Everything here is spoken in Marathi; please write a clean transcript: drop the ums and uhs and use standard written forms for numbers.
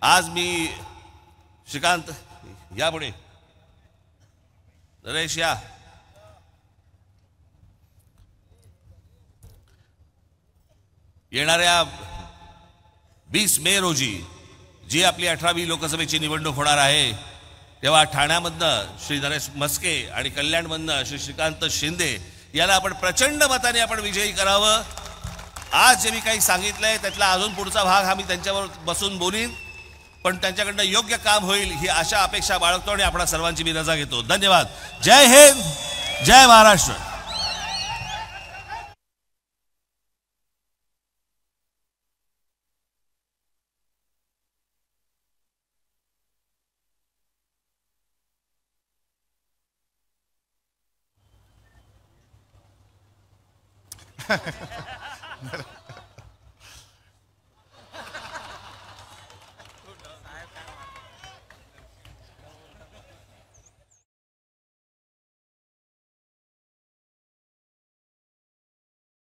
आज मी श्रीकांत या पुढे नरेश या येणाऱ्या 20 मे रोजी जी आपली 18वी लोकसभेची निवडणूक होणार आहे तेव्हा ठाण्यामधनं श्री नरेश मस्के आणि कल्याणमधनं श्री श्रीकांत शिंदे याला आपण प्रचंड मताने आपण विजयी करावं। आज जे मी काही सांगितलंय त्यातला अजून पुढचा भाग हा मी त्यांच्यावर बसून बोलीन, पण त्यांच्याकडनं योग्य काम होईल ही आशा अपेक्षा बाळगतो आणि आपणा सर्वांची मी रजा घेतो। धन्यवाद। जय हिंद, जय महाराष्ट्र।